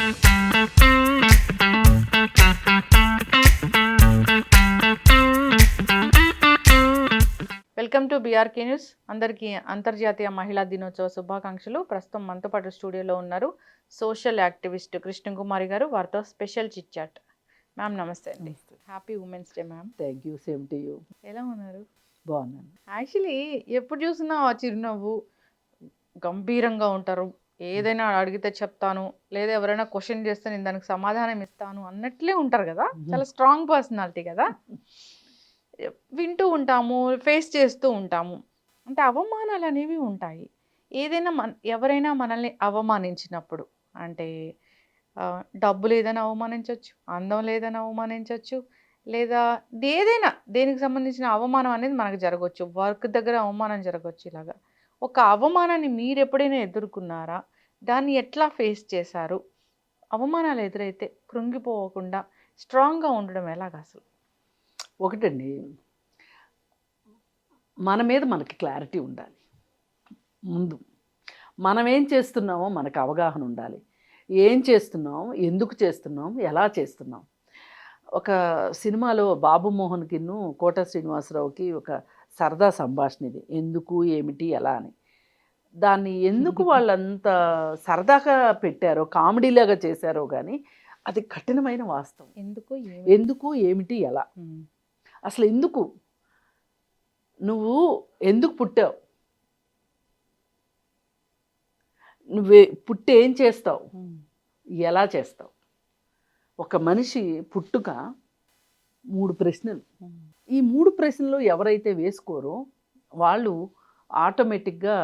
Welcome to BRK news. అందరికీ అంతర్జాతీయ మహిళా దినోత్సవ శుభాకాంక్షలు. ప్రస్తుతం మనతో పాటు స్టూడియోలో ఉన్నారు సోషల్ యాక్టివిస్ట్ కృష్ణకుమారి గారు. వారితో స్పెషల్ చిట్ చాట్. మ్యామ్ నమస్తే అండి. Happy women's day ma'am. Thank you, same to you. ఎలా ఉన్నారు? బాగున్నాను. యాక్చువల్లీ ఎప్పుడు చూసినా ఆ చిరునవ్వు, గంభీరంగా ఉంటారు. ఏదైనా అడిగితే చెప్తాను, లేదా ఎవరైనా క్వశ్చన్ చేస్తే నేను దానికి సమాధానం ఇస్తాను అన్నట్లే ఉంటారు కదా. చాలా స్ట్రాంగ్ పర్సనాలిటీ కదా. వింటూ ఉంటాము, ఫేస్ చేస్తూ ఉంటాము. అంటే అవమానాలు అనేవి ఉంటాయి. ఏదైనా ఎవరైనా మనల్ని అవమానించినప్పుడు, అంటే డబ్బు లేదని అవమానించవచ్చు, అందం లేదని అవమానించవచ్చు, లేదా ఏదైనా దేనికి సంబంధించిన అవమానం అనేది మనకు జరగవచ్చు. వర్క్ దగ్గర అవమానం జరగవచ్చు. ఇలాగా ఒక అవమానాన్ని మీరు ఎప్పుడైనా ఎదుర్కొన్నారా? దాన్ని ఎట్లా ఫేస్ చేశారు? అవమానాలు ఎదురైతే కృంగిపోకుండా స్ట్రాంగ్గా ఉండడం ఎలాగ అసలు? ఒకటండి, మన మీద మనకి క్లారిటీ ఉండాలి. ముందు మనం ఏం చేస్తున్నామో మనకు అవగాహన ఉండాలి. ఏం చేస్తున్నాం, ఎందుకు చేస్తున్నాం, ఎలా చేస్తున్నాం. ఒక సినిమాలో బాబు మోహన్కిను కోట శ్రీనివాసరావుకి ఒక సరదా సంభాషణ ఇది, ఎందుకు ఏమిటి ఎలా అని. దాన్ని ఎందుకు వాళ్ళంత సరదాగా పెట్టారో, కామెడీలాగా చేశారో కానీ అది కఠినమైన వాస్తవం. ఎందుకు ఏమిటి ఎలా, అసలు ఎందుకు నువ్వు ఎందుకు పుట్టావు, నువ్వే పుట్టి ఏం చేస్తావు, ఎలా చేస్తావు. ఒక మనిషి పుట్టుక 3 ప్రశ్నలు. ఈ 3 ప్రశ్నలు ఎవరైతే వేసుకోరో వాళ్ళు ఆటోమేటిక్గా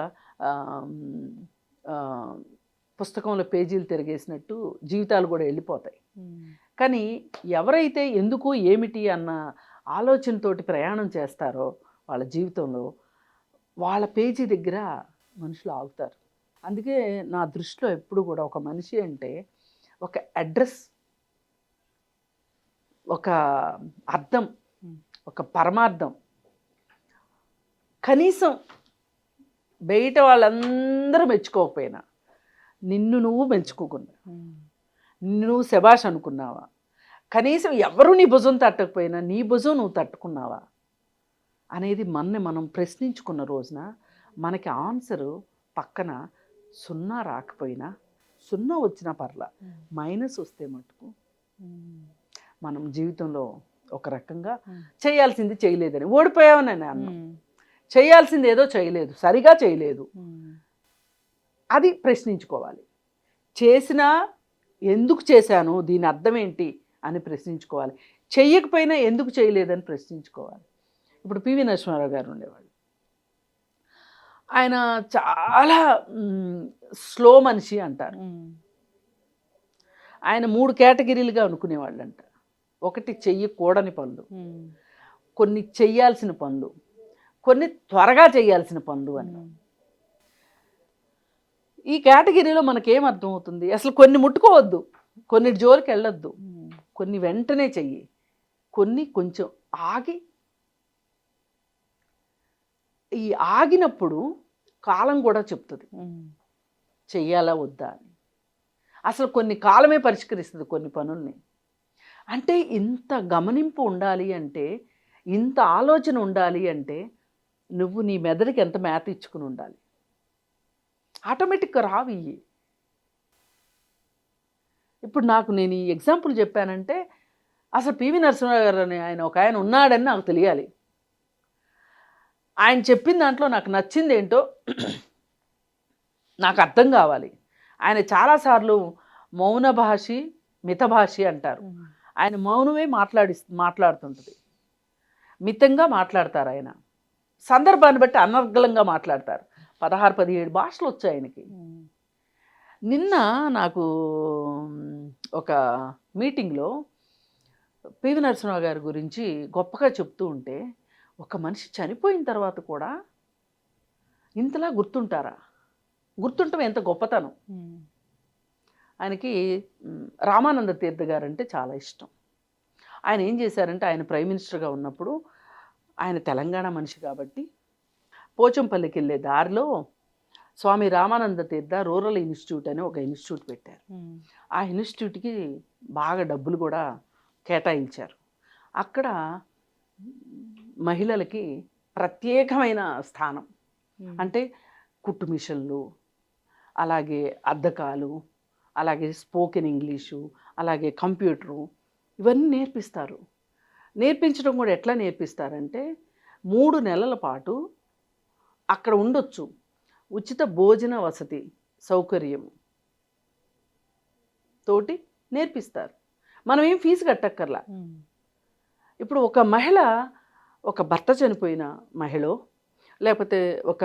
పుస్తకంలో పేజీలు తిరిగేసినట్టు జీవితాలు కూడా వెళ్ళిపోతాయి. కానీ ఎవరైతే ఎందుకు ఏమిటి అన్న ఆలోచనతోటి ప్రయాణం చేస్తారో వాళ్ళ జీవితంలో, వాళ్ళ పేజీ దగ్గర మనుషులు ఆగుతారు. అందుకే నా దృష్టిలో ఎప్పుడు కూడా ఒక మనిషి అంటే ఒక అడ్రస్, ఒక అర్థం, ఒక పరమార్థం. కనీసం బయట వాళ్ళందరూ మెచ్చుకోకపోయినా నిన్ను నువ్వు మెచ్చుకోకుండా, నిన్ను నువ్వు శభాష్ అనుకున్నావా, కనీసం ఎవరు నీ భుజం తట్టకపోయినా నీ భుజం నువ్వు తట్టుకున్నావా అనేది మనం ప్రశ్నించుకున్న రోజున మనకి ఆన్సరు పక్కన 0 రాకపోయినా, 0 వచ్చినా పర్లా, మైనస్ వస్తే మటుకు మనం జీవితంలో ఒక రకంగా చేయాల్సింది చేయలేదని ఓడిపోయావని అన్నా. చేయాల్సింది ఏదో చేయలేదు, సరిగా చేయలేదు, అది ప్రశ్నించుకోవాలి. చేసినా ఎందుకు చేశాను, దీని అర్థం ఏంటి అని ప్రశ్నించుకోవాలి. చెయ్యకపోయినా ఎందుకు చేయలేదని ప్రశ్నించుకోవాలి. ఇప్పుడు పివి నరసింహారావు గారు ఉండేవాళ్ళు. ఆయన చాలా స్లో మనిషి అంటారు. ఆయన 3 కేటగిరీలుగా అనుకునేవాళ్ళు అంట. ఒకటి చెయ్యకూడని పనులు, కొన్ని చెయ్యాల్సిన పనులు, కొన్ని త్వరగా చేయాల్సిన పనులు అని. ఈ కేటగిరీలో మనకేం అర్థమవుతుంది, అసలు కొన్ని ముట్టుకోవద్దు, కొన్ని జోలికి వెళ్ళొద్దు, కొన్ని వెంటనే చెయ్యి, కొన్ని కొంచెం ఆగి. ఈ ఆగినప్పుడు కాలం కూడా చెప్తుంది చెయ్యాలా వద్దా అని. అసలు కొన్ని కాలమే పరిష్కరిస్తుంది కొన్ని పనుల్ని. అంటే ఇంత గమనింపు ఉండాలి అంటే, ఇంత ఆలోచన ఉండాలి అంటే నువ్వు నీ మెదడుకి ఎంత మేత ఇచ్చుకుని ఉండాలి. ఆటోమేటిక్గా రావి. ఇప్పుడు నేను ఈ ఎగ్జాంపుల్ చెప్పానంటే అసలు పివి నరసింహారావు గారు అని ఆయన ఉన్నాడని నాకు తెలియాలి. ఆయన చెప్పిన దాంట్లో నాకు నచ్చింది ఏంటో నాకు అర్థం కావాలి. ఆయన చాలాసార్లు మౌన భాషి మితభాషి అంటారు. ఆయన మౌనమే మాట్లాడుతుంటుంది, మితంగా మాట్లాడతారు. ఆయన సందర్భాన్ని బట్టి అనర్గళంగా మాట్లాడతారు. 16-17 భాషలు వచ్చాయి ఆయనకి. నిన్న నాకు ఒక మీటింగ్లో పివి నరసింహారావు గారి గురించి గొప్పగా చెప్తూ ఉంటే, ఒక మనిషి చనిపోయిన తర్వాత కూడా ఇంతలా గుర్తుంటారా, గుర్తుంటం ఎంత గొప్పతనం. ఆయనకి రామానంద తీర్థ గారు అంటే చాలా ఇష్టం. ఆయన ఏం చేశారంటే, ఆయన ప్రైమ్ మినిస్టర్గా ఉన్నప్పుడు, ఆయన తెలంగాణ మనిషి కాబట్టి పోచంపల్లికి వెళ్ళే దారిలో స్వామి రామానంద తీర్థ రూరల్ ఇన్స్టిట్యూట్ అని ఒక ఇన్స్టిట్యూట్ పెట్టారు. ఆ ఇన్స్టిట్యూట్కి బాగా డబ్బులు కూడా కేటాయించారు. అక్కడ మహిళలకి ప్రత్యేకమైన స్థానం, అంటే కుట్టు మిషన్లు, అలాగే అద్దకాలు, అలాగే స్పోకెన్ ఇంగ్లీషు, అలాగే కంప్యూటరు, ఇవన్నీ నేర్పిస్తారు. నేర్పించడం కూడా ఎట్లా నేర్పిస్తారంటే 3 నెలల పాటు అక్కడ ఉండొచ్చు, ఉచిత భోజన వసతి సౌకర్యం తోటి నేర్పిస్తారు. మనం ఏం ఫీజు కట్టక్కర్లా. ఇప్పుడు ఒక మహిళ, ఒక భర్త చనిపోయిన మహిళ, లేకపోతే ఒక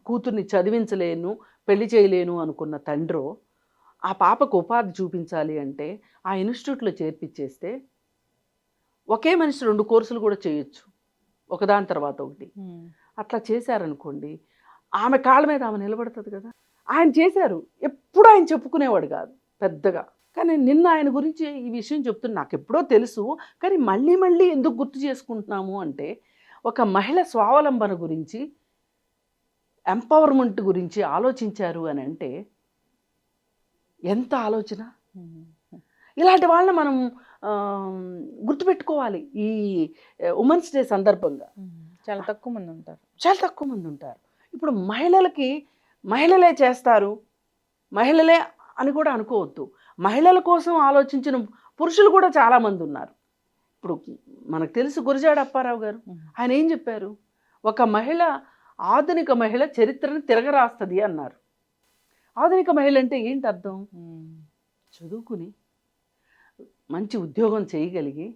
కూతుర్ని చదివించలేను, పెళ్లి చేయలేను అనుకున్న తండ్రో ఆ పాపకు ఉపాధి చూపించాలి అంటే ఆ ఇన్స్టిట్యూట్లో చేర్పించేస్తే ఒకే మనిషి 2 కోర్సులు కూడా చేయొచ్చు, ఒకదాని తర్వాత ఒకటి. అట్లా చేశారనుకోండి, ఆమె కాళ్ళ మీద ఆమె నిలబడుతుంది కదా. ఆయన చేశారు, ఎప్పుడు ఆయన చెప్పుకునేవాడు కాదు పెద్దగా. కానీ నిన్న ఆయన గురించి ఈ విషయం చెప్తున్నా, నాకు ఎప్పుడో తెలుసు, కానీ మళ్ళీ మళ్ళీ ఎందుకు గుర్తు చేసుకుంటున్నాము అంటే, ఒక మహిళ స్వావలంబన గురించి, ఎంపవర్మెంట్ గురించి ఆలోచించారు అని అంటే ఎంత ఆలోచన. ఇలాంటి వాళ్ళని మనం గుర్తుపెట్టుకోవాలి. ఈ ఉమెన్స్ డే సందర్భంగా చాలా తక్కువ మంది ఉంటారు, చాలా తక్కువ మంది ఉంటారు. ఇప్పుడు మహిళలకి మహిళలే చేస్తారు, మహిళలే అని కూడా అనుకోవద్దు. మహిళల కోసం ఆలోచించిన పురుషులు కూడా చాలామంది ఉన్నారు. ఇప్పుడు మనకు తెలుసు గురజాడ అప్పారావు గారు, ఆయన ఏం చెప్పారు, ఒక మహిళ, ఆధునిక మహిళ చరిత్రను తిరగరాస్తుంది అన్నారు. ఆధునిక మహిళ అంటే ఏంటి అర్థం? చదువుకుని మంచి ఉద్యోగం చేయగలిగి,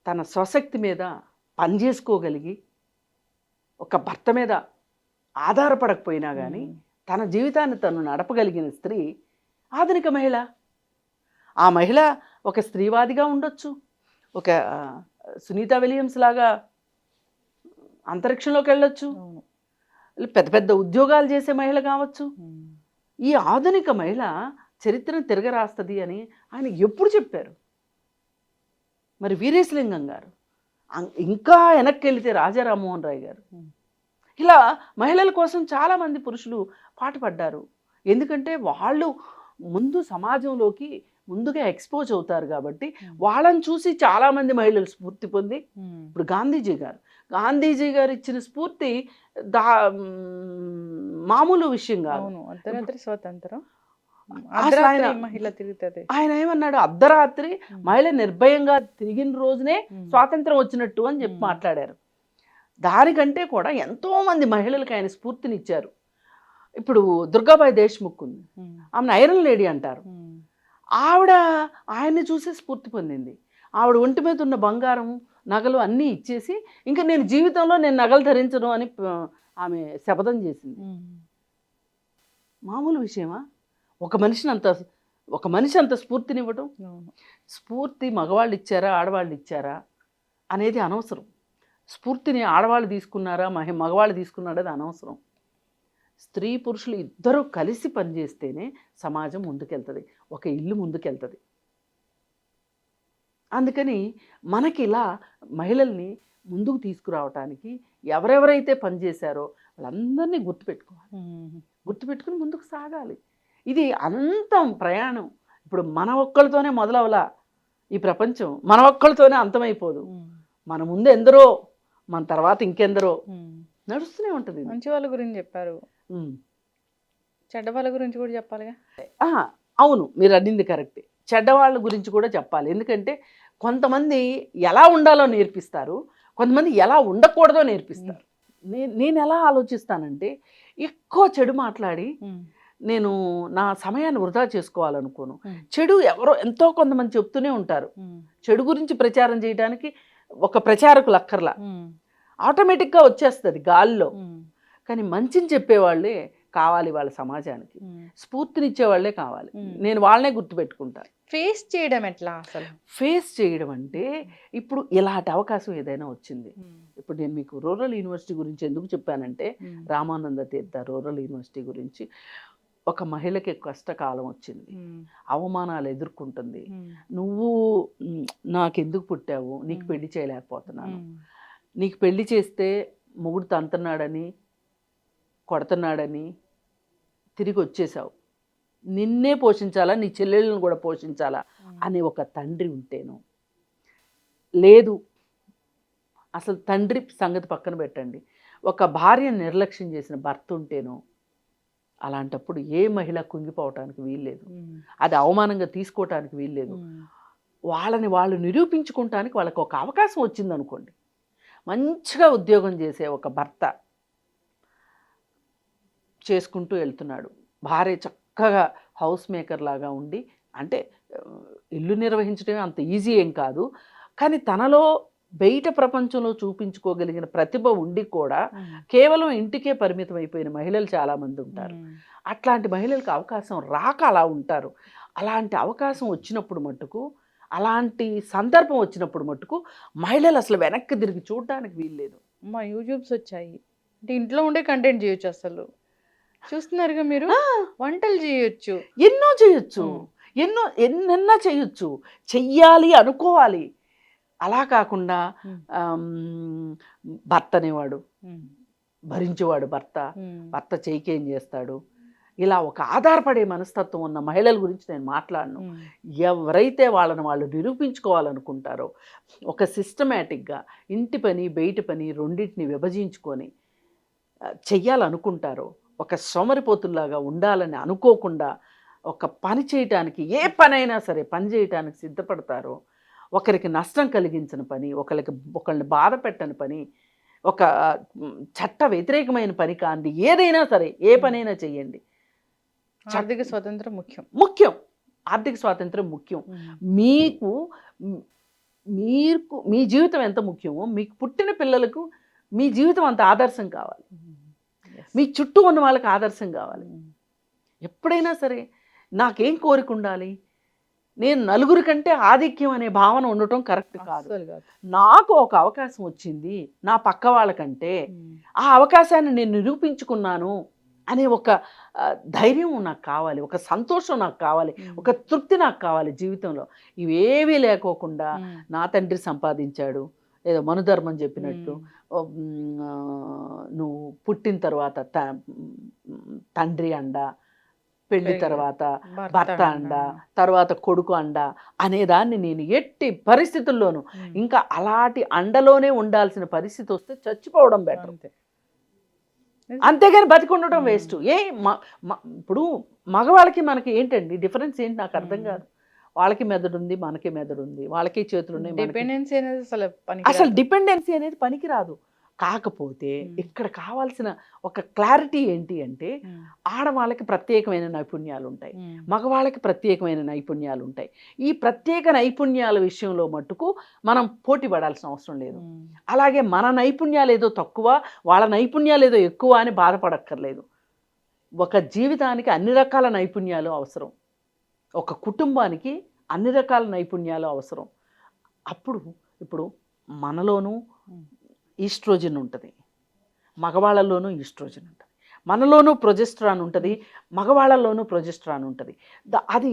తన స్వశక్తి మీద పనిచేసుకోగలిగి, ఒక భర్త మీద ఆధారపడకపోయినా కానీ తన జీవితాన్ని తను నడపగలిగిన స్త్రీ ఆధునిక మహిళ. ఆ మహిళ ఒక స్త్రీవాదిగా ఉండొచ్చు, ఒక సునీత విలియమ్స్ లాగా అంతరిక్షంలోకి వెళ్ళొచ్చు, పెద్ద పెద్ద ఉద్యోగాలు చేసే మహిళ కావచ్చు. ఈ ఆధునిక మహిళ చరిత్రను తిరగరాస్తుంది అని ఆయన ఎప్పుడు చెప్పారు? మరి వీరేశలింగం గారు, ఇంకా వెనక్కి వెళితే రాజా రామ్మోహన్ రాయ్ గారు, ఇలా మహిళల కోసం చాలామంది పురుషులు పాటుపడ్డారు. ఎందుకంటే వాళ్ళు ముందు సమాజంలోకి ముందుగా ఎక్స్పోజ్ అవుతారు కాబట్టి వాళ్ళని చూసి చాలామంది మహిళలు స్ఫూర్తి పొంది, ఇప్పుడు గాంధీజీ గారు ఇచ్చిన స్ఫూర్తి మామూలు విషయం కాదు. స్వతంత్రం ఆయన ఏమన్నాడు, అర్ధరాత్రి మహిళ నిర్భయంగా తిరిగిన రోజునే స్వాతంత్రం వచ్చినట్టు అని చెప్పి మాట్లాడారు. దానికంటే కూడా ఎంతో మంది మహిళలకు ఆయన స్ఫూర్తినిచ్చారు. ఇప్పుడు దుర్గాబాయి దేశ్ముఖ్ ఉంది, ఆమెను ఐరన్ లేడీ అంటారు. ఆవిడ ఆయన్ని చూసే స్ఫూర్తి పొందింది. ఆవిడ ఒంటి మీద ఉన్న బంగారం, నగలు అన్నీ ఇచ్చేసి, ఇంకా నేను జీవితంలో నేను నగలు ధరించను అని ఆమె శపథం చేసింది. మామూలు విషయమా? ఒక మనిషి అంత స్ఫూర్తినివ్వడం. స్ఫూర్తి మగవాళ్ళు ఇచ్చారా ఆడవాళ్ళు ఇచ్చారా అనేది అనవసరం. స్ఫూర్తిని ఆడవాళ్ళు తీసుకున్నారా మగవాళ్ళు తీసుకున్నారా అది అనవసరం. స్త్రీ పురుషులు ఇద్దరూ కలిసి పనిచేస్తేనే సమాజం ముందుకెళ్తుంది, ఒక ఇల్లు ముందుకెళ్తుంది. అందుకని మనకి ఇలా మహిళల్ని ముందుకు తీసుకురావటానికి ఎవరెవరైతే పనిచేశారో వాళ్ళందరినీ గుర్తుపెట్టుకుని ముందుకు సాగాలి. ఇది అనంతం ప్రయాణం. ఇప్పుడు మన ఒక్కళ్ళతోనే మొదలవలా ఈ ప్రపంచం, మన ఒక్కళ్ళతోనే అంతమైపోదు. మన ముందు ఎందరో, మన తర్వాత ఇంకెందరో నడుస్తూనే ఉంటుంది. మంచి వాళ్ళ గురించి చెప్పారు, చెడ్డ వాళ్ళ గురించి కూడా చెప్పాలిగా. అవును, మీరు అన్నింది కరెక్టే. చెడ్డవాళ్ళ గురించి కూడా చెప్పాలి. ఎందుకంటే కొంతమంది ఎలా ఉండాలో నేర్పిస్తారు, కొంతమంది ఎలా ఉండకూడదో నేర్పిస్తారు. నేను ఎలా ఆలోచిస్తానంటే, ఎక్కువ చెడు మాట్లాడి నేను నా సమయాన్ని వృధా చేసుకోవాలనుకోను. చెడు ఎవరో ఎంతో కొంతమంది చెప్తూనే ఉంటారు. చెడు గురించి ప్రచారం చేయడానికి ఒక ప్రచారకులు అక్కర్లా, ఆటోమేటిక్గా వచ్చేస్తుంది గాల్లో. కానీ మంచిని చెప్పేవాళ్ళే కావాలి వాళ్ళ సమాజానికి, స్ఫూర్తినిచ్చేవాళ్లే కావాలి. నేను వాళ్ళనే గుర్తుపెట్టుకుంటాను. ఫేస్ చేయడం ఎట్లా? అసలు ఫేస్ చేయడం అంటే, ఇప్పుడు ఇలాంటి అవకాశం ఏదైనా వచ్చింది. ఇప్పుడు నేను మీకు రూరల్ యూనివర్సిటీ గురించి ఎందుకు చెప్పానంటే, రామానంద తీర్థ రూరల్ యూనివర్సిటీ గురించి, ఒక మహిళకి కష్టకాలం వచ్చింది, అవమానాలు ఎదుర్కొంటుంది. నువ్వు నాకెందుకు పుట్టావు, నీకు పెళ్లి చేయలేకపోతున్నాను, నీకు పెళ్లి చేస్తే మొగుడు తంతున్నాడని కొడుతున్నాడని తిరిగి వచ్చేసావు, నిన్నే పోషించాలా, నీ చెల్లెళ్ళను కూడా పోషించాలా అనే ఒక తండ్రి ఉంటేను, లేదు అసలు తండ్రి సంగతి పక్కన పెట్టండి, ఒక భార్యను నిర్లక్ష్యం చేసిన భర్త ఉంటేనో, అలాంటప్పుడు ఏ మహిళ కుంగిపోవటానికి వీల్లేదు, అది అవమానంగా తీసుకోవటానికి వీల్లేదు. వాళ్ళని వాళ్ళు నిరూపించుకోవటానికి వాళ్ళకి ఒక అవకాశం వచ్చిందనుకోండి, మంచిగా ఉద్యోగం చేసే ఒక భర్త చేసుకుంటూ వెళ్తున్నాడు, భార్య చక్కగా హౌస్ మేకర్ లాగా ఉండి, అంటే ఇల్లు నిర్వహించడమే అంత ఈజీ ఏం కాదు, కానీ తనలో బయట ప్రపంచంలో చూపించుకోగలిగిన ప్రతిభ ఉండి కూడా కేవలం ఇంటికే పరిమితం అయిపోయిన మహిళలు చాలామంది ఉంటారు. అట్లాంటి మహిళలకు అవకాశం రాక అలా ఉంటారు. అలాంటి అవకాశం వచ్చినప్పుడు మట్టుకు, అలాంటి సందర్భం వచ్చినప్పుడు మట్టుకు మహిళలు అసలు వెనక్కి తిరిగి చూడడానికి వీల్లేదు. మా యూట్యూబ్స్ వచ్చాయి అంటే ఇంట్లో ఉండే కంటెంట్ చేయొచ్చు, అసలు చూస్తున్నారుగా మీరు, వంటలు చేయొచ్చు, ఎన్నో చేయొచ్చు, ఎన్నెన్నా చేయొచ్చు, చెయ్యాలి అనుకోవాలి. అలా కాకుండా భర్త అనేవాడు భరించేవాడు, భర్త చేయికేం చేస్తాడు, ఇలా ఒక ఆధారపడే మనస్తత్వం ఉన్న మహిళల గురించి నేను మాట్లాడను. ఎవరైతే వాళ్ళని వాళ్ళు నిరూపించుకోవాలనుకుంటారో, ఒక సిస్టమేటిక్గా ఇంటి పని బయట పని రెండింటిని విభజించుకొని చెయ్యాలనుకుంటారో, ఒక సోమరిపోతుల్లాగా ఉండాలని అనుకోకుండా ఒక పని చేయటానికి, ఏ పనైనా సరే పని చేయటానికి సిద్ధపడతారో, ఒకరికి నష్టం కలిగించిన పని, ఒకళ్ళని బాధ పెట్టని పని, ఒక చట్ట వ్యతిరేకమైన పని కాంది ఏదైనా సరే, ఏ పనైనా చెయ్యండి. ఆర్థిక స్వాతంత్రం ముఖ్యం, ఆర్థిక స్వాతంత్రం ముఖ్యం. మీకు మీ జీవితం ఎంత ముఖ్యమో, మీకు పుట్టిన పిల్లలకు మీ జీవితం అంత ఆదర్శం కావాలి, మీ చుట్టూ ఉన్న వాళ్ళకి ఆదర్శం కావాలి. ఎప్పుడైనా సరే నాకేం కోరిక ఉండాలి, నేను నలుగురి కంటే ఆధిక్యం అనే భావన ఉండటం కరెక్ట్ కాదు. నాకు ఒక అవకాశం వచ్చింది నా పక్క వాళ్ళకంటే, ఆ అవకాశాన్ని నేను నిరూపించుకున్నాను అనే ఒక ధైర్యం నాకు కావాలి, ఒక సంతోషం నాకు కావాలి, ఒక తృప్తి నాకు కావాలి జీవితంలో. ఇవేవీ లేకోకుండా నా తండ్రి సంపాదించాడు, ఏదో మనుధర్మం చెప్పినట్టు నువ్వు పుట్టిన తర్వాత తండ్రి అండ, పెళ్లి తర్వాత భర్త అండ, తర్వాత కొడుకు అండ అనేదాన్ని నేను ఎట్టి పరిస్థితుల్లోనూ, ఇంకా అలాంటి అండలోనే ఉండాల్సిన పరిస్థితి వస్తే చచ్చిపోవడం బెటర్, అంతేగాని బతికి ఉండటం వేస్ట్. ఇప్పుడు మగవాళ్ళకి మనకి ఏంటండి డిఫరెన్స్ ఏంటి నాకు అర్థం కాదు. వాళ్ళకి మెదడు ఉంది, మనకి మెదడు ఉంది, వాళ్ళకి చేతులు ఉన్నాయి, అసలు డిపెండెన్సీ అనేది పనికిరాదు. కాకపోతే ఇక్కడ కావాల్సిన ఒక క్లారిటీ ఏంటి అంటే, ఆడవాళ్ళకి ప్రత్యేకమైన నైపుణ్యాలు ఉంటాయి, మగవాళ్ళకి ప్రత్యేకమైన నైపుణ్యాలు ఉంటాయి. ఈ ప్రత్యేక నైపుణ్యాల విషయంలో మట్టుకు మనం పోటీ పడాల్సిన అవసరం లేదు. అలాగే మన నైపుణ్యాలు ఏదో తక్కువ, వాళ్ళ నైపుణ్యాలు ఏదో ఎక్కువ అని బాధపడక్కర్లేదు. ఒక జీవితానికి అన్ని రకాల నైపుణ్యాలు అవసరం, ఒక కుటుంబానికి అన్ని రకాల నైపుణ్యాలు అవసరం. ఇప్పుడు మనలోనూ ఈస్ట్రోజన్ ఉంటుంది, మగవాళ్ళలోనూ ఈస్ట్రోజన్ ఉంటుంది, మనలోనూ ప్రొజెస్ట్రాన్ ఉంటుంది, మగవాళ్ళలోనూ ప్రొజెస్ట్రాన్ ఉంటుంది. అది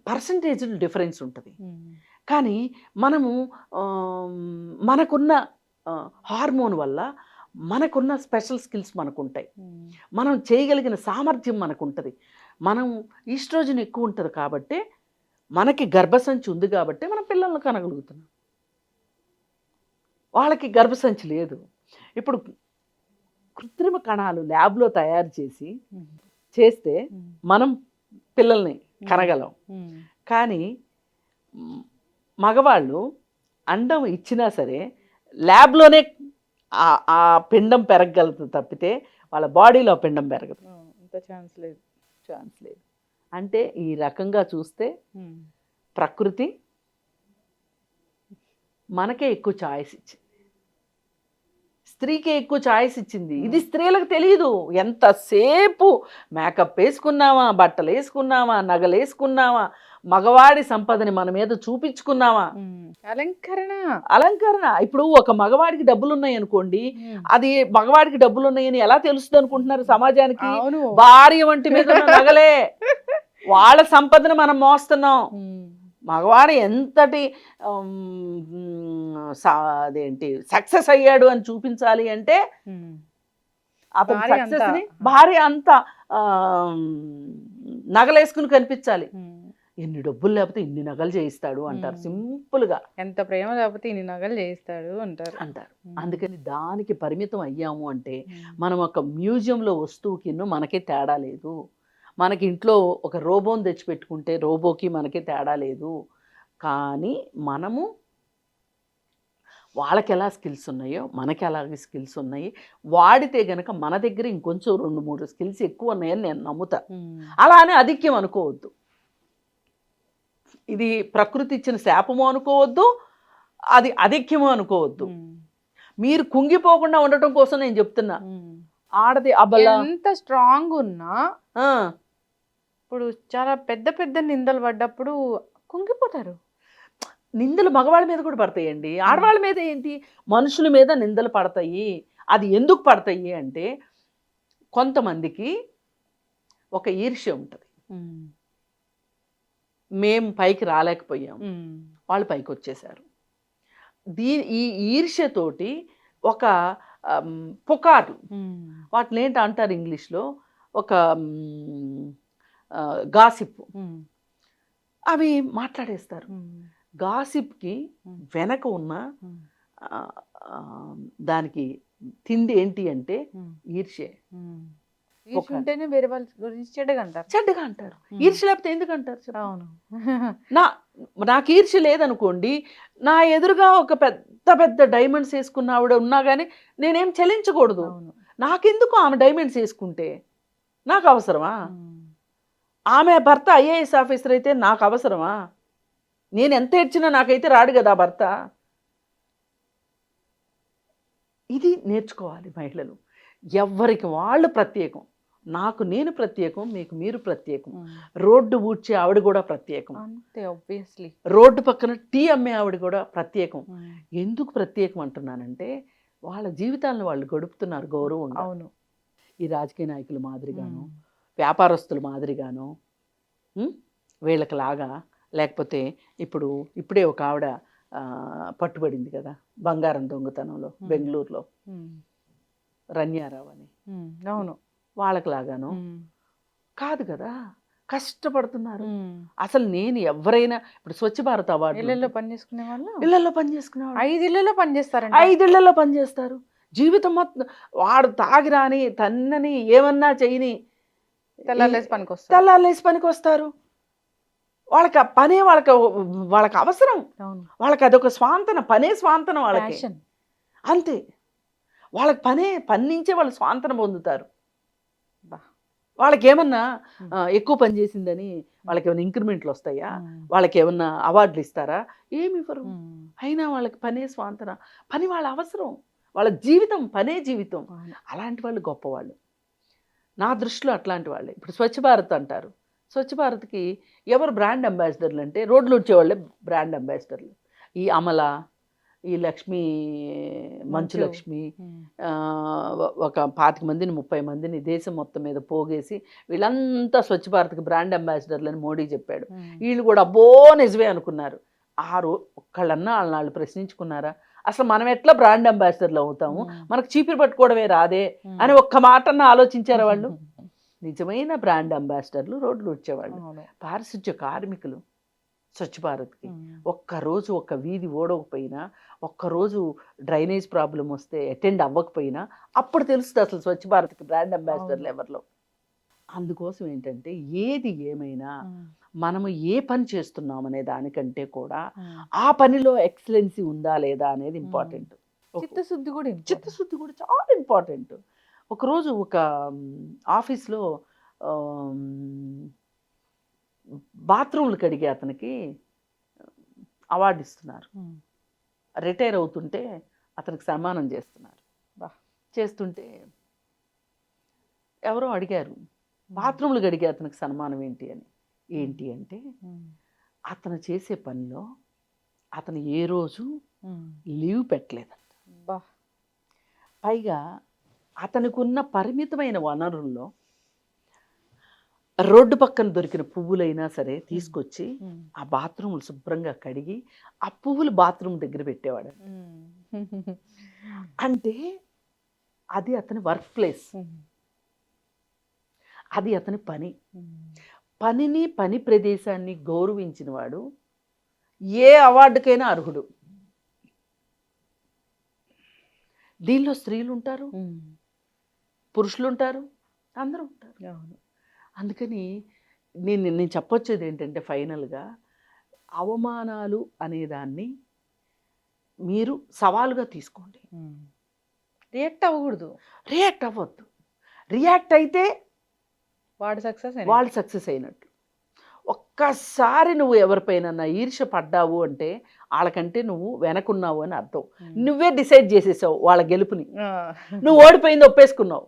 పర్సంటేజ్ డిఫరెన్స్ ఉంటుంది. కానీ మనకున్న హార్మోన్ వల్ల మనకున్న స్పెషల్ స్కిల్స్ మనకుంటాయి, మనం చేయగలిగిన సామర్థ్యం మనకుంటుంది. మనం ఈస్ట్రోజన్ ఎక్కువ ఉంటుంది కాబట్టి, మనకి గర్భసంచి ఉంది కాబట్టి మనం పిల్లలను కనగలుగుతున్నాం. వాళ్ళకి గర్భసంచి లేదు. ఇప్పుడు కృత్రిమ కణాలు ల్యాబ్లో తయారు చేస్తే మనం పిల్లల్ని కనగలం. కానీ మగవాళ్ళు అండం ఇచ్చినా సరే ల్యాబ్లోనే ఆ పిండం పెరగగలదు తప్పితే వాళ్ళ బాడీలో పిండం పెరగదు, ఛాన్స్ లేదు. అంటే ఈ రకంగా చూస్తే ప్రకృతి మనకే ఎక్కువ ఛాయిస్ ఇచ్చింది, స్త్రీకే ఎక్కువ ఛాయిస్ ఇచ్చింది. ఇది స్త్రీలకు తెలియదు. ఎంతసేపు మేకప్ వేసుకున్నావా, బట్టలు వేసుకున్నావా, నగలు వేసుకున్నావా, మగవాడి సంపదని మన మీద చూపించుకున్నావా, అలంకరణ. ఇప్పుడు ఒక మగవాడికి డబ్బులు ఉన్నాయి అనుకోండి, అది మగవాడికి డబ్బులు ఉన్నాయని ఎలా తెలుస్తుంది అనుకుంటున్నారు సమాజానికి? భార్య వంటి మీద ఉన్న నగలే, వాళ్ళ సంపదను మనం మోస్తున్నాం. మగవాడు ఎంతటి అదేంటి సక్సెస్ అయ్యాడు అని చూపించాలి అంటే అతని భార్య సక్సెస్ ని అంతా. భార్య అంతా ఆ, నగలేసుకుని కనిపించాలి. ఉమ్. ఎన్ని డబ్బులు లేకపోతే ఇన్ని నగలు చేయిస్తాడు అంటారు సింపుల్ గా ఎంత ప్రేమ లేకపోతే ఇన్ని నగలు చేయిస్తాడు అంటారు. అంటారు. అందుకని దానికి పరిమితం అయ్యాము అంటే ఉమ్. మనం ఒక మ్యూజియంలో వస్తువుకి మనకే తేడా లేదు. మనకి ఇంట్లో ఒక రోబోని తెచ్చిపెట్టుకుంటే రోబోకి మనకి తేడా లేదు. కానీ మనము వాళ్ళకి ఎలా స్కిల్స్ ఉన్నాయో మనకి అలాగే స్కిల్స్ ఉన్నాయి. వాడితే గనక మన దగ్గర ఇంకొంచెం 2-3 స్కిల్స్ ఎక్కువ ఉన్నాయని నేను నమ్ముతా. ఉమ్. అలా అని అధిక్యం అనుకోవద్దు. ఇది ప్రకృతి ఇచ్చిన శాపము అనుకోవద్దు, అది అధిక్యము అనుకోవద్దు. ఉమ్. మీరు కుంగిపోకుండా ఉండటం కోసం నేను చెప్తున్నా. ఉమ్. ఆడది అబల ఎంత స్ట్రాంగ్ ఉన్నా ఆ, ఇప్పుడు చాలా పెద్ద పెద్ద నిందలు పడ్డప్పుడు కుంగిపోతారు. నిందలు మగవాళ్ళ మీద కూడా పడతాయండి. ఆడవాళ్ళ మీద ఏంటి, మనుషుల మీద నిందలు పడతాయి. అది ఎందుకు పడతాయి అంటే కొంతమందికి ఒక ఈర్ష్య ఉంటుంది. ఉమ్. మేము పైకి రాలేకపోయాం, ఉమ్. వాళ్ళు పైకి వచ్చేసారు. ఈ ఈర్ష్యతోటి ఒక పుకార్లు, ఉమ్. వాటిని ఏంటి అంటారు ఇంగ్లీష్లో, ఒక గాసిప్, ఉమ్. అవి మాట్లాడేస్తారు. ఉమ్. గాసిప్కి వెనక ఉన్న ఉమ్. ఆ, ఆ, దానికి తిండి ఏంటి అంటే ఉమ్. ఈర్ష్యే. ఉమ్. ఈర్ష్య ఉంటేనే వేరే వాళ్ళ గురించి చెడ్డగా అంటారు. చెడ్డగా అంటారు. ఈర్ష్య లేకపోతే ఎందుకు అంటారు చెప్పండి? అవును. నాకు ఈర్ష్య లేదనుకోండి, నా ఎదురుగా ఒక పెద్ద పెద్ద డైమండ్స్ వేసుకున్న ఆవిడ ఉన్నా కానీ నేనేం చెల్లించకూడదు. అవును. నాకెందుకు ఆమె డైమండ్స్ వేసుకుంటే నాకు అవసరమా? ఉమ్. ఆమె భర్త ఐఏఎస్ ఆఫీసర్ అయితే నాకు అవసరమా? నేను ఎంత ఏడ్చినా నాకైతే రాడు కదా భర్త. ఇది నేర్చుకోవాలి మహిళలు. ఎవ్వరికి వాళ్ళు ప్రత్యేకం. నాకు నేను ప్రత్యేకం, మీకు మీరు ప్రత్యేకం. ఉమ్. రోడ్డు ఊడ్చే ఆవిడ కూడా ప్రత్యేకం. అంతే ఆబ్వియస్లీ. రోడ్డు పక్కన టీ అమ్మే ఆవిడ కూడా ప్రత్యేకం. ఎందుకు ప్రత్యేకం అంటున్నానంటే వాళ్ళ జీవితాలను వాళ్ళు గడుపుతున్నారు గౌరవంగా. అవును. ఈ రాజకీయ నాయకుల మాదిరిగాను, ఉమ్. వ్యాపారస్తుల మాదిరిగాను వీళ్ళకి లాగా, లేకపోతే ఇప్పుడే ఒక ఆవిడ పట్టుబడింది కదా బంగారం దొంగతనంలో బెంగళూరులో, ఉమ్. రన్యారావు అని. ఉమ్. అవును. వాళ్ళకి లాగాను ఉమ్. కాదు కదా, కష్టపడుతున్నారు. ఉమ్. అసలు నేను ఎవరైనా ఇప్పుడు స్వచ్ఛ భారత్ అవార్డు ఇళ్ళల్లో పని చేసుకునే వాళ్ళు ఇళ్లలో పనిచేసుకునేవాడు 5 ఇళ్ళలో పని చేస్తారంట. 5 ఇళ్లలో పనిచేస్తారు. జీవితం మొత్తం వాడు తాగిరాని తన్నని ఏమన్నా చేయని తెల్లారేసి పనికి వస్తారు. తెల్లాలేసి పనికి వస్తారు. వాళ్ళకి ఆ పనే వాళ్ళకి అవసరం. అవును. వాళ్ళకి అదొక స్వాంతన, పనే స్వాంతన వాళ్ళకి. ప్యాషన్. అంతే. వాళ్ళకి పని నుంచే వాళ్ళు స్వాంతన పొందుతారు. బా. వాళ్ళకి ఏమన్నా ఎక్కువ పని చేసిందని వాళ్ళకి ఏమైనా ఇంక్రిమెంట్లు వస్తాయా? వాళ్ళకి ఏమన్నా అవార్డులు ఇస్తారా? ఏమి ఇవ్వరు. అయినా వాళ్ళకి పనే స్వాంతన, పని వాళ్ళ అవసరం, వాళ్ళ జీవితం పనే జీవితం. అలాంటి వాళ్ళు గొప్పవాళ్ళు నా దృష్టిలో. అట్లాంటి వాళ్ళే ఇప్పుడు స్వచ్ఛ భారత్ అంటారు. స్వచ్ఛ భారత్కి ఎవరు బ్రాండ్ అంబాసిడర్లు అంటే రోడ్లు వచ్చేవాళ్ళే బ్రాండ్ అంబాసిడర్లు. ఈ అమల, ఈ లక్ష్మి, మంచు లక్ష్మి, ఒక 25 మందిని 30 మందిని దేశం మొత్తం మీద పోగేసి వీళ్ళంతా స్వచ్ఛ భారత్కి బ్రాండ్ అంబాసిడర్లు అని మోడీ చెప్పాడు. వీళ్ళు కూడా అబ్బో నిజమే అనుకున్నారు. ఒక్కళ్ళన్నా వాళ్ళు ప్రశ్నించుకున్నారా? అసలు మనం ఎట్లా బ్రాండ్ అంబాసిడర్లు అవుతాము, మనకు చీపిరి పట్టుకోవడమే రాదే అని ఒక్క మాటన్నా ఆలోచించారా వాళ్ళు? నిజమైన బ్రాండ్ అంబాసిడర్లు రోడ్లు వచ్చేవాళ్ళు, పారిశుధ్య కార్మికులు. స్వచ్ఛ భారత్కి ఒక్కరోజు ఒక్క వీధి ఓడకపోయినా, ఒక్కరోజు డ్రైనేజ్ ప్రాబ్లం వస్తే అటెండ్ అవ్వకపోయినా అప్పుడు తెలుస్తుంది అసలు స్వచ్ఛ భారత్కి బ్రాండ్ అంబాసిడర్లు ఎవరిలో. అందుకోసం ఏంటంటే ఏది ఏమైనా మనము ఏ పని చేస్తున్నాం అనే దానికంటే కూడా ఆ పనిలో ఎక్సలెన్సీ ఉందా లేదా అనేది ఇంపార్టెంట్. చిత్తశుద్ధి కూడా చాలా ఇంపార్టెంట్. ఒకరోజు ఒక ఆఫీస్లో బాత్రూమ్లు కడిగే అతనికి అవార్డు ఇస్తున్నారు. రిటైర్ అవుతుంటే అతనికి సన్మానం చేస్తున్నారు. చేస్తుంటే ఎవరో అడిగారు, బాత్రూమ్లు కడిగే అతనికి సన్మానం ఏంటి అని. ఏంటి అంటే అతను చేసే పనిలో అతను ఏ రోజు లీవ్ పెట్టలేదంట. పైగా అతనికి ఉన్న పరిమితమైన వనరుల్లో రోడ్డు పక్కన దొరికిన పువ్వులైనా సరే తీసుకొచ్చి ఆ బాత్రూములు శుభ్రంగా కడిగి ఆ పువ్వులు బాత్రూమ్ దగ్గర పెట్టేవాడు. అంటే అది అతని వర్క్ ప్లేస్, అది అతని పని. పనిని పని ప్రదేశాన్ని గౌరవించిన వాడు ఏ అవార్డుకైనా అర్హుడు. దీనిలో స్త్రీలు ఉంటారు, పురుషులు ఉంటారు, అందరూ ఉంటారు. అందుకని నేను చెప్పొచ్చేది ఏంటంటే ఫైనల్గా అవమానాలు అనేదాన్ని మీరు సవాలుగా తీసుకోండి. రియాక్ట్ అవ్వకూడదు. రియాక్ట్ అవ్వద్దు. రియాక్ట్ అయితే వాడు సక్సెస్ అయినట్టు. ఒక్కసారి నువ్వు ఎవరిపైన ఈర్ష్య పడ్డావు అంటే వాళ్ళకంటే నువ్వు వెనకున్నావు అని అర్థం. నువ్వే డిసైడ్ చేసేసావు వాళ్ళ గెలుపుని, నువ్వు ఓడిపోయింది ఒప్పేసుకున్నావు.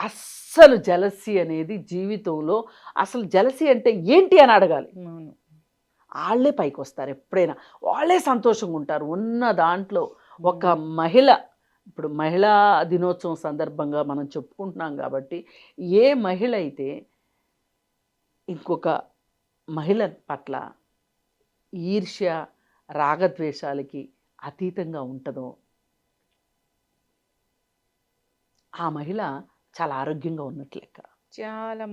అస్సలు జలసీ అనేది జీవితంలో, అసలు జలసీ అంటే ఏంటి అని అడగాలి. వాళ్ళే పైకి వస్తారు ఎప్పుడైనా, వాళ్ళే సంతోషంగా ఉంటారు ఉన్న దాంట్లో. ఒక మహిళ, ఇప్పుడు మహిళా దినోత్సవం సందర్భంగా మనం చెప్పుకుంటున్నాం కాబట్టి, ఏ మహిళ అయితే ఇంకొక మహిళ పట్ల ఈర్ష్య రాగద్వేషాలకి అతీతంగా ఉంటుందో ఆ మహిళ చాలా ఆరోగ్యంగా ఉన్నట్లు లెక్క. చాలా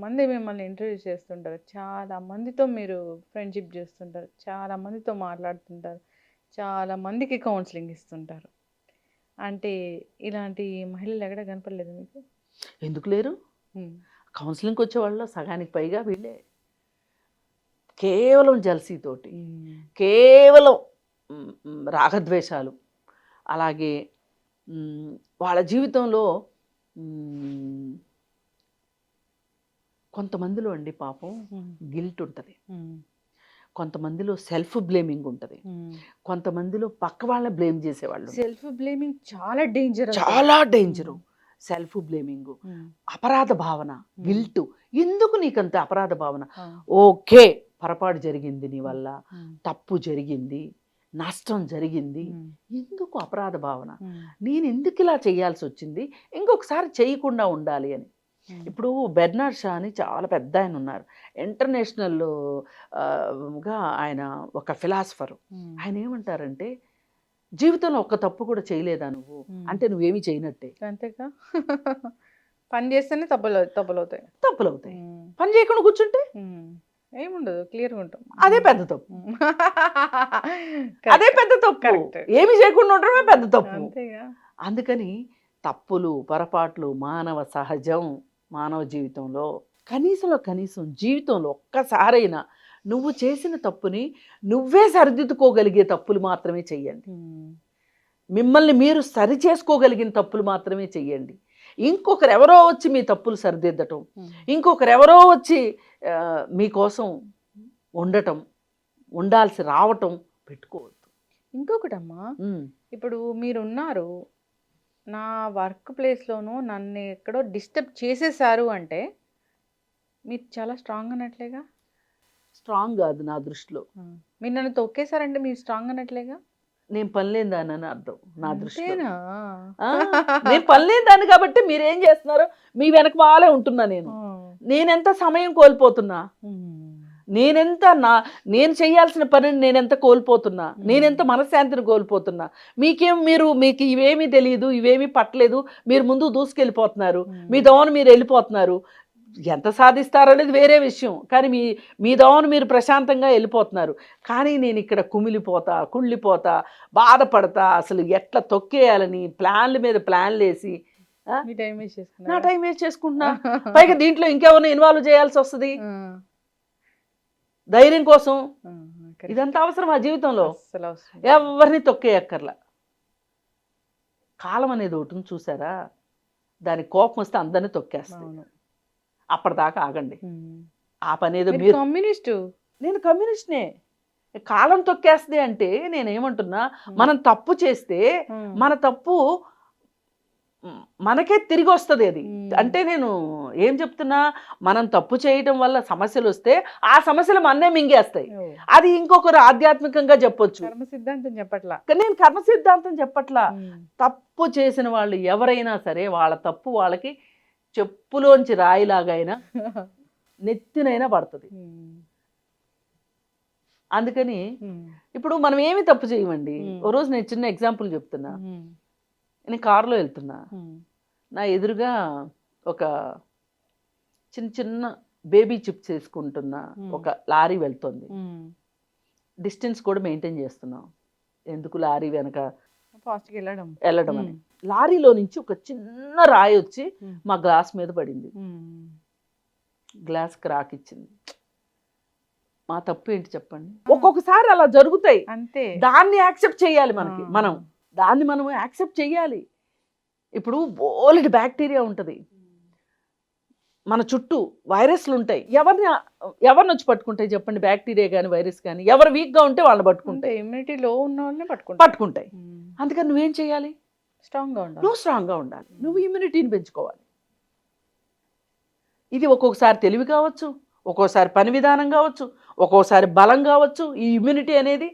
మంది మిమ్మల్ని ఇంటర్వ్యూ చేస్తుంటారు, చాలా మందితో మీరు ఫ్రెండ్షిప్ చేస్తుంటారు, చాలా మందితో మాట్లాడుతుంటారు, చాలా మందికి కౌన్సిలింగ్ ఇస్తుంటారు. అంటే ఇలాంటి మహిళలు ఎక్కడ కనపడలేదు మీకు? ఎందుకు లేరు? కౌన్సిలింగ్కి వచ్చే వాళ్ళలో సగానికి పైగా వీళ్ళే. కేవలం జల్సీతోటి, కేవలం రాగద్వేషాలు, అలాగే వాళ్ళ జీవితంలో కొంతమందిలో అండి పాపం గిల్ట్ ఉంటుంది, కొంతమందిలో సెల్ఫ్ బ్లేమింగ్ ఉంటుంది, కొంతమందిలో పక్క వాళ్ళని బ్లేమ్ చేసేవాళ్ళు. సెల్ఫ్ బ్లేమింగ్ చాలా డేంజరు. సెల్ఫ్ బ్లేమింగ్, అపరాధ భావన, గిల్ట్. ఎందుకు నీకంత అపరాధ భావన? ఓకే, పొరపాటు జరిగింది, నీ వల్ల తప్పు జరిగింది, నష్టం జరిగింది, ఎందుకు అపరాధ భావన? నేను ఎందుకు ఇలా చేయాల్సి వచ్చింది, ఇంకొకసారి చేయకుండా ఉండాలి అని. ఇప్పుడు బెర్నార్డ్ షా అని చాలా పెద్ద ఆయన ఉన్నారు, ఇంటర్నేషనల్గా ఆయన ఒక ఫిలాసఫరు. ఆయన ఏమంటారంటే, జీవితంలో ఒక్క తప్పు కూడా చేయలేదా నువ్వు అంటే నువ్వేమీ చేయనట్టే. అంతేగా, పని చేస్తేనే తప్పులవుతాయి. పని చేయకుండా కూర్చుంటే ఏముండదు, క్లియర్గా ఉంటాం. అదే పెద్ద తప్పు. ఏమి చేయకుండా ఉండడమే పెద్ద తప్పు. అందుకని తప్పులు పొరపాట్లు మానవ సహజం. మానవ జీవితంలో కనీసం జీవితంలో ఒక్కసారైనా నువ్వు చేసిన తప్పుని నువ్వే సరిదిద్దుకోగలిగే తప్పులు మాత్రమే చెయ్యండి. మిమ్మల్ని మీరు సరి చేసుకోగలిగిన తప్పులు మాత్రమే చెయ్యండి. ఇంకొకరు ఎవరో వచ్చి మీ తప్పులు సరిదిద్దటం, ఇంకొకరు ఎవరో వచ్చి మీకోసం ఉండాల్సి రావటం పెట్టుకోవద్దు. ఇంకొకటమ్మా, ఇప్పుడు మీరున్నారు, నా వర్క్ ప్లేస్లోనూ నన్ను ఎక్కడో డిస్టర్బ్ చేసేసారు అంటే మీరు చాలా స్ట్రాంగ్ అన్నట్లేగా? స్ట్రాంగ్ కాదు నా దృష్టిలో. మీరు నన్ను తొక్కేశారంటే మీరు స్ట్రాంగ్ అన్నట్లేగా? నేను పనిలేని దాన్ని అని అర్థం నా దృష్టిలో. నేను పనిలేని దాన్ని కాబట్టి మీరేం చేస్తున్నారు, మీ వెనక వాళ్ళే ఉంటున్నా. నేనెంత సమయం కోల్పోతున్నా, నేను చేయాల్సిన పనిని నేనెంత కోల్పోతున్నా, నేనెంత మనశ్శాంతిని కోల్పోతున్నా. మీకు ఇవేమీ తెలియదు, ఇవేమీ పట్టలేదు, మీరు ముందు దూసుకెళ్ళిపోతున్నారు, మీ దోవను మీరు వెళ్ళిపోతున్నారు. ఎంత సాధిస్తారనేది వేరే విషయం, కానీ మీ దోవను మీరు ప్రశాంతంగా వెళ్ళిపోతున్నారు. కానీ నేను ఇక్కడ కుళ్ళిపోతా, బాధపడతా, అసలు ఎట్లా తొక్కేయాలని ప్లాన్ల మీద ప్లాన్లు వేసి నా టైం వేస్ట్ చేసుకుంటున్నా. పైగా దీంట్లో ఇంకెవరిని ఇన్వాల్వ్ చేయాల్సి వస్తుంది ధైర్యం కోసం. ఇదంతా అవసరం ఆ జీవితంలో? ఎవరిని తొక్కేయక్కర్లా. కాలం అనేది ఒకటి చూసారా, దాని కోపం వస్తే అందరినీ తొక్కేస్తాను. అప్పటిదాకా ఆగండి. ఆ పని ఏదో మీరు కమ్యూనిస్టు, నేను కమ్యూనిస్ట్నే. కాలం తొక్కేస్తుంది అంటే నేనేమంటున్నా, మనం తప్పు చేస్తే మన తప్పు మనకే తిరిగి వస్తుంది. అది అంటే నేను ఏం చెప్తున్నా, మనం తప్పు చేయటం వల్ల సమస్యలు వస్తే ఆ సమస్యలు మన్నే మింగేస్తాయి. అది ఇంకొకరు ఆధ్యాత్మికంగా చెప్పొచ్చు, నేను కర్మ సిద్ధాంతం చెప్పట్లా. తప్పు చేసిన వాళ్ళు ఎవరైనా సరే వాళ్ళ తప్పు వాళ్ళకి చెప్పులోంచి రాయిలాగైనా నెత్తినైనా పడుతుంది. అందుకని ఇప్పుడు మనం ఏమి తప్పు చేయమండి. ఓ రోజు నేను చిన్న ఎగ్జాంపుల్ చెప్తున్నా. నేను కారులో వెళ్తున్నా, నా ఎదురుగా ఒక చిన్న చిన్న బేబీ చిప్స్ వేసుకుంటున్న ఒక లారీ వెళ్తుంది. డిస్టెన్స్ కూడా మెయింటైన్ చేస్తున్నాం, ఎందుకు లారీ వెనక ఫాస్ట్గా వెళ్ళడం అని. లారీలో నుంచి ఒక చిన్న రాయి వచ్చి మా గ్లాస్ మీద పడింది, గ్లాస్ క్రాక్ ఇచ్చింది. మా తప్పు ఏంటి చెప్పండి? ఒక్కొక్కసారి అలా జరుగుతాయి, అంతే. దాన్ని యాక్సెప్ట్ చేయాలి మనకి, మనం యాక్సెప్ట్ చేయాలి. ఇప్పుడు బోలెడు బ్యాక్టీరియా ఉంటుంది మన చుట్టూ, వైరస్లు ఉంటాయి. ఎవరిని వచ్చి పట్టుకుంటాయి చెప్పండి? బ్యాక్టీరియా కానీ వైరస్ కానీ. ఎవరు వీక్గా ఉంటే వాళ్ళని పట్టుకుంటాయి, ఇమ్యూనిటీ లో ఉన్న వాళ్ళని పట్టుకుంటాయి. అందుకని నువ్వేం చేయాలి? నువ్వు స్ట్రాంగ్గా ఉండాలి, నువ్వు ఇమ్యూనిటీని పెంచుకోవాలి. ఇది ఒక్కొక్కసారి తెలివి కావచ్చు, ఒక్కోసారి పని విధానం కావచ్చు, ఒక్కోసారి బలం కావచ్చు. ఈ ఇమ్యూనిటీ అనేది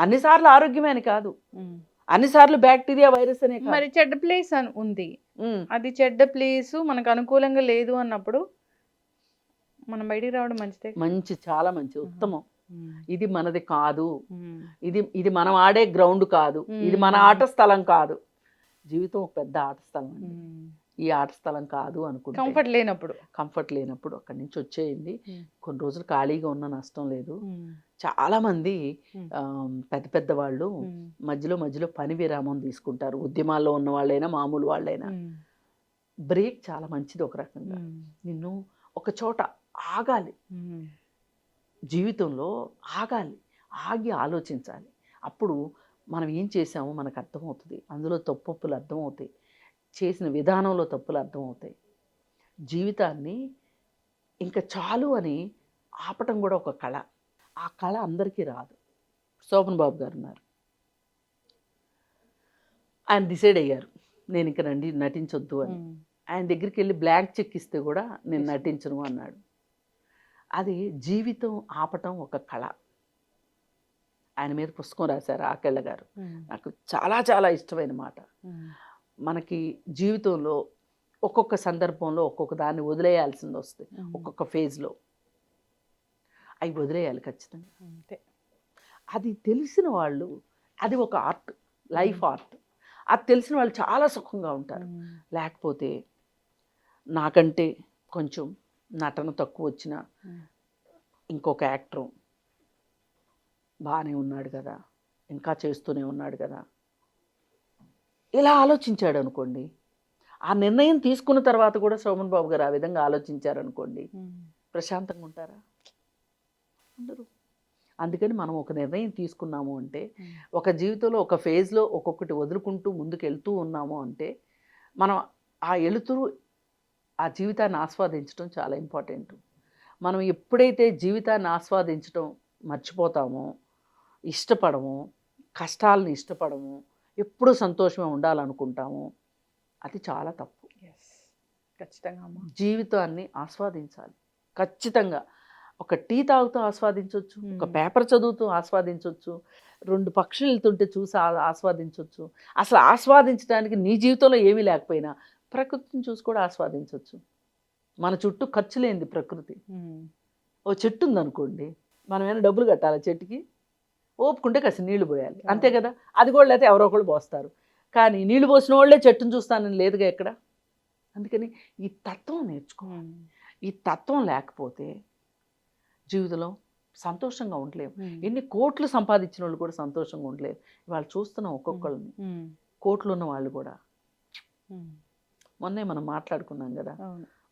అన్నిసార్లు ఆరోగ్యమే అని కాదు, అన్నిసార్లు బ్యాక్టీరియా వైరస్ అనే కాదు. మరి చెడ్డ ప్లేస్ ఉంది, అది చెడ్డ ప్లేస్ మనకు అనుకూలంగా లేదు అన్నప్పుడు మనం బయటికి రావడం మంచిదే. చాలా మంచి, ఉత్తమం. ఇది మనది కాదు, ఇది మనం ఆడే గ్రౌండ్ కాదు, ఇది మన ఆట స్థలం కాదు. జీవితం ఒక పెద్ద ఆట స్థలం అండి. ఈ ఆట స్థలం కాదు అనుకుంటే, కంఫర్ట్ లేనప్పుడు అక్కడి నుంచి వచ్చేయండి. కొన్ని రోజులు ఖాళీగా ఉన్న నష్టం లేదు. చాలా మంది పెద్ద పెద్ద వాళ్ళు మధ్యలో పని విరామం తీసుకుంటారు, ఉద్యమాల్లో ఉన్న వాళ్ళైనా మామూలు వాళ్ళైనా. బ్రేక్ చాలా మంచిది ఒక రకంగా. నిన్ను ఒక చోట ఆగాలి, జీవితంలో ఆగాలి, ఆగి ఆలోచించాలి. అప్పుడు మనం ఏం చేసామో మనకు అర్థమవుతుంది, అందులో తప్పులు అర్థమవుతాయి, చేసిన విధానంలో తప్పులు అర్థమవుతాయి. జీవితాన్ని ఇంకా చాలు అని ఆపటం కూడా ఒక కళ. ఆ కళ అందరికీ రాదు. శోభన్ బాబు గారు ఉన్నారు, ఆయన డిసైడ్ అయ్యారు నేను ఇంకా నటించొద్దు అని. ఆయన దగ్గరికి వెళ్ళి బ్లాంక్ చెక్ ఇస్తే కూడా నేను నటించను అన్నాడు. అది జీవితం ఆపటం ఒక కళ. ఆయన మీద పుస్తకం రాశారు ఆకెళ్ళ గారు, నాకు చాలా చాలా ఇష్టమైన మాట. మనకి జీవితంలో ఒక్కొక్క సందర్భంలో ఒక్కొక్క దాన్ని వదిలేయాల్సింది వస్తుంది, ఒక్కొక్క ఫేజ్లో అవి వదిలేయాలి ఖచ్చితంగా. అది తెలిసిన వాళ్ళు, అది ఒక ఆర్ట్, లైఫ్ ఆర్ట్. అది తెలిసిన వాళ్ళు చాలా సుఖంగా ఉంటారు. లేకపోతే నాకంటే కొంచెం నటన తక్కువ వచ్చిన ఇంకొక యాక్టర్ బాగానే ఉన్నాడు కదా, ఇంకా చేస్తూనే ఉన్నాడు కదా, ఇలా ఆలోచించాడు అనుకోండి. ఆ నిర్ణయం తీసుకున్న తర్వాత కూడా శోభన్ బాబు గారు ఆ విధంగా ఆలోచించారనుకోండి, ప్రశాంతంగా ఉంటారా? ఉండరు. అందుకని మనం ఒక నిర్ణయం తీసుకున్నాము అంటే, ఒక జీవితంలో ఒక ఫేజ్లో ఒక్కొక్కటి వదులుకుంటూ ముందుకు వెళ్తూ ఉన్నాము అంటే, మనం ఆ వెళుతురు ఆ జీవితాన్ని ఆస్వాదించడం చాలా ఇంపార్టెంట్. మనం ఎప్పుడైతే జీవితాన్ని ఆస్వాదించడం మర్చిపోతామో, ఇష్టపడము, కష్టాలను ఇష్టపడము, ఎప్పుడూ సంతోషమే ఉండాలనుకుంటాము, అది చాలా తప్పు. ఖచ్చితంగా జీవితాన్ని ఆస్వాదించాలి. ఖచ్చితంగా ఒక టీ తాగుతూ ఆస్వాదించవచ్చు, ఒక పేపర్ చదువుతూ ఆస్వాదించవచ్చు, 2 పక్షులు వెళ్తుంటే చూసి ఆస్వాదించవచ్చు. అసలు ఆస్వాదించడానికి నీ జీవితంలో ఏమీ లేకపోయినా ప్రకృతిని చూసి కూడా ఆస్వాదించవచ్చు. మన చుట్టూ ఖర్చు లేనిది ప్రకృతి. ఓ చెట్టు ఉందనుకోండి, మనం ఏమైనా డబ్బులు కట్టాలి చెట్టుకి? ఓపుకుంటే కాస్త నీళ్లు పోయాలి, అంతే కదా. అది కూడా లేకపోతే ఎవరో ఒకళ్ళు పోస్తారు. కానీ నీళ్లు పోసిన వాళ్ళే చెట్టును చూస్తానని లేదుగా ఎక్కడ. అందుకని ఈ తత్వం నేర్చుకోవాలి. ఈ తత్వం లేకపోతే జీవితంలో సంతోషంగా ఉండలేము. ఎన్ని కోట్లు సంపాదించిన వాళ్ళు కూడా సంతోషంగా ఉండలేరు. ఇవాళ చూస్తున్నాం ఒక్కొక్కళ్ళని, కోట్లు ఉన్న వాళ్ళు కూడా. మొన్నే మనం మాట్లాడుకున్నాం కదా,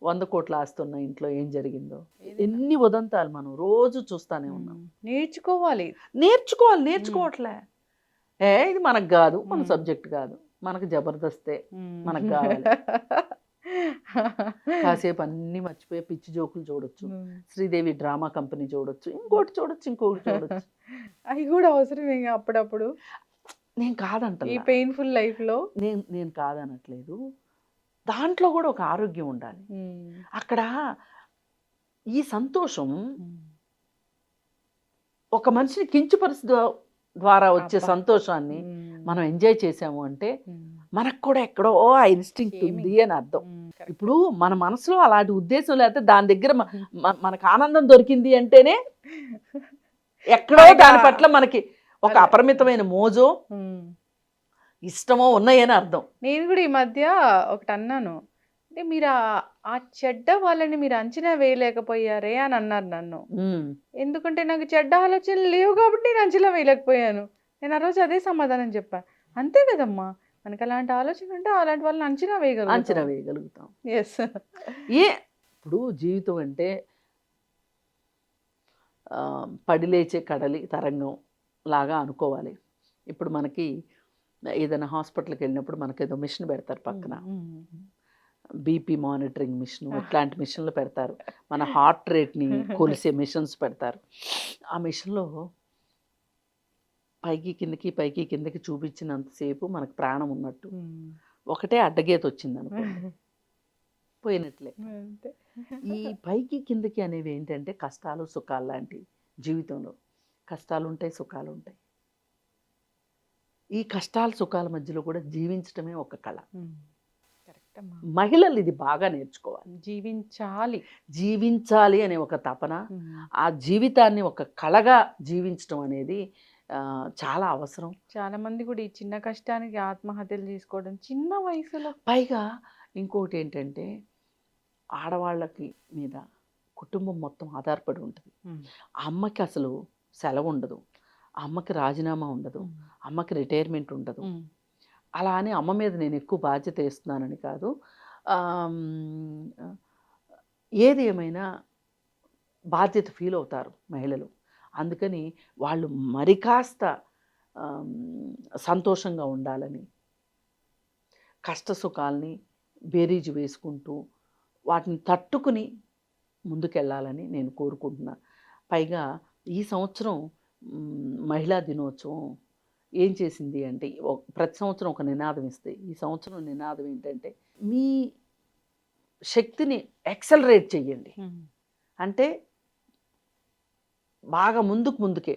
100 కోట్ల ఆస్తున్న ఇంట్లో ఏం జరిగిందో. ఎన్ని ఉదంతాలు మనం రోజు చూస్తానే ఉన్నాం. నేర్చుకోవట్లే. ఇది మనకు కాదు, మన సబ్జెక్ట్ కాదు, మనకు జబర్దస్తే, మనకు కావాలి. కాసేపు అన్ని మర్చిపోయి పిచ్చి జోకులు చూడొచ్చు, శ్రీదేవి డ్రామా కంపెనీ చూడొచ్చు, ఇంకోటి చూడొచ్చు. అవి కూడా అవసరమే అప్పుడప్పుడు. నేను కాదంట, ఈ పెయిన్ఫుల్ లైఫ్లో నేను కాదనట్లేదు. దాంట్లో కూడా ఒక ఆరోగ్యం ఉండాలి. అక్కడ ఈ సంతోషం ఒక మనిషిని కించపరిచే ద్వారా వచ్చే సంతోషాన్ని మనం ఎంజాయ్ చేసాము అంటే మనకు కూడా ఎక్కడో ఆ ఇన్స్టింక్ట్ ఉంది అని అర్థం. ఇప్పుడు మన మనసులో అలాంటి ఉద్దేశం లేకపోతే దాని దగ్గర మనకు ఆనందం దొరికింది అంటేనే ఎక్కడో దాని పట్ల మనకి ఒక అపరిమితమైన మోజో, ఇష్టమో ఉన్నాయని అర్థం. నేను కూడా ఈ మధ్య ఒకటి అన్నాను. అంటే మీరు ఆ చెడ్డ వాళ్ళని మీరు అంచనా వేయలేకపోయారే అని అన్నారు నన్ను. ఉమ్. ఎందుకంటే నాకు చెడ్డ ఆలోచనలు లేవు కాబట్టి నేను అంచనా వేయలేకపోయాను. నేను ఆ రోజు అదే సమాధానం చెప్పా. అంతే కదమ్మా, మనకు అలాంటి ఆలోచన ఉంటే అలాంటి వాళ్ళని అంచనా అంచనా వేయగలుగుతాం. వేయగలుగుతాం. ఎస్. ఇప్పుడు జీవితం అంటే పడి లేచే కడలి తరంగం లాగా అనుకోవాలి. ఇప్పుడు మనకి ఏదైనా హాస్పిటల్కి వెళ్ళినప్పుడు మనకి ఏదో మిషన్ పెడతారు పక్కన, బీపీ మానిటరింగ్ మిషన్, ఇట్లాంటి మిషన్లు పెడతారు. మన హార్ట్ రేట్ని కొలిసే మిషన్స్ పెడతారు. ఆ మిషన్లో పైకి కిందకి చూపించినంతసేపు మనకు ప్రాణం ఉన్నట్టు. ఒకటే అడ్డగీత వచ్చింది అనుకోండి, పోయినట్లే. అంతే. ఈ పైకి కిందకి అనేవి ఏంటంటే కష్టాలు సుఖాలు లాంటివి. జీవితంలో కష్టాలు ఉంటాయి, సుఖాలు ఉంటాయి. ఈ కష్టాల సుఖాల మధ్యలో కూడా జీవించడమే ఒక కళ. కరెక్ట్ అమ్మా. మహిళలు ఇది బాగా నేర్చుకోవాలి. జీవించాలి అనే ఒక తపన, ఆ జీవితాన్ని ఒక కళగా జీవించడం అనేది చాలా అవసరం. చాలా మంది కూడా ఈ చిన్న కష్టానికి ఆత్మహత్యలు చేసుకోవడం చిన్న వయసులో. పైగా ఇంకోటి ఏంటంటే ఆడవాళ్ళకి మీద కుటుంబం మొత్తం ఆధారపడి ఉంటుంది. అమ్మకి అసలు సెలవు ఉండదు, అమ్మకి రాజీనామా ఉండదు, అమ్మకి రిటైర్మెంట్ ఉండదు. అలా అని అమ్మ మీద నేను ఎక్కువ బాధ్యత వేస్తున్నానని కాదు. ఏది ఏమైనా బాధ్యత ఫీల్ అవుతారు మహిళలు. అందుకని వాళ్ళు మరి కాస్త సంతోషంగా ఉండాలని, కష్ట సుఖాలని బేరీజు వేసుకుంటూ వాటిని తట్టుకుని ముందుకెళ్ళాలని నేను కోరుకుంటున్నా. పైగా ఈ సంవత్సరం మహిళా దినోత్సవం ఏం చేసింది అంటే, ప్రతి సంవత్సరం ఒక నినాదం ఇస్తే, ఈ సంవత్సరం నినాదం ఏంటంటే మీ శక్తిని యాక్సలరేట్ చెయ్యండి. అంటే బాగా ముందుకే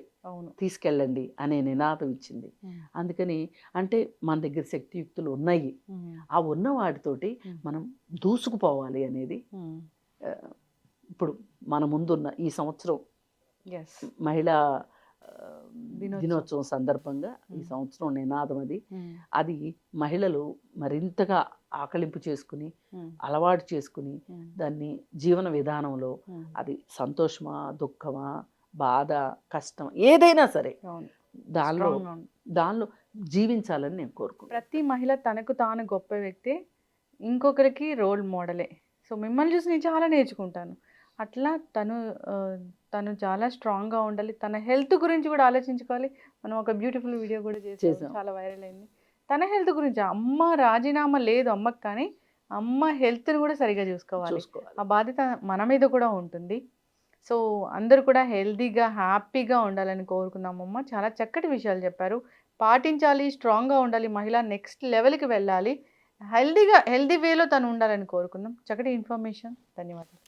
తీసుకెళ్ళండి అనే నినాదం ఇచ్చింది. అందుకని అంటే మన దగ్గర శక్తియుక్తులు ఉన్నాయి, ఆ ఉన్న వాటితోటి మనం దూసుకుపోవాలి అనేది ఇప్పుడు మన ముందున్న ఈ సంవత్సరం మహిళా దినోత్సవం సందర్భంగా ఈ సంవత్సరం నినాదం అది మహిళలు మరింతగా ఆకలింపు చేసుకుని అలవాటు చేసుకుని దాన్ని జీవన విధానంలో, అది సంతోషమా దుఃఖమా బాధ కష్టం ఏదైనా సరే దానిలో జీవించాలని నేను కోరుకుంటున్నాను. ప్రతి మహిళ తనకు తాను గొప్ప వ్యక్తి, ఇంకొకరికి రోల్ మోడలే. సో మిమ్మల్ని చూసి నేను చాలా నేర్చుకుంటాను. అట్లా తను చాలా స్ట్రాంగ్గా ఉండాలి. తన హెల్త్ గురించి కూడా ఆలోచించుకోవాలి. మనం ఒక బ్యూటిఫుల్ వీడియో కూడా చేసాం, చాలా వైరల్ అయింది. తన హెల్త్ గురించి, అమ్మ రాజీనామా లేదు అమ్మకి, కానీ అమ్మ హెల్త్ని కూడా సరిగా చూసుకోవాలి. ఆ బాధ్యత మన మీద కూడా ఉంటుంది. సో అందరూ కూడా హెల్తీగా హ్యాపీగా ఉండాలని కోరుకుందామమ్మ. చాలా చక్కటి విషయాలు చెప్పారు. పాటించాలి, స్ట్రాంగ్గా ఉండాలి, మహిళ నెక్స్ట్ లెవెల్కి వెళ్ళాలి, హెల్తీ వేలో తను ఉండాలని కోరుకుందాం. చక్కటి ఇన్ఫర్మేషన్. ధన్యవాదాలు.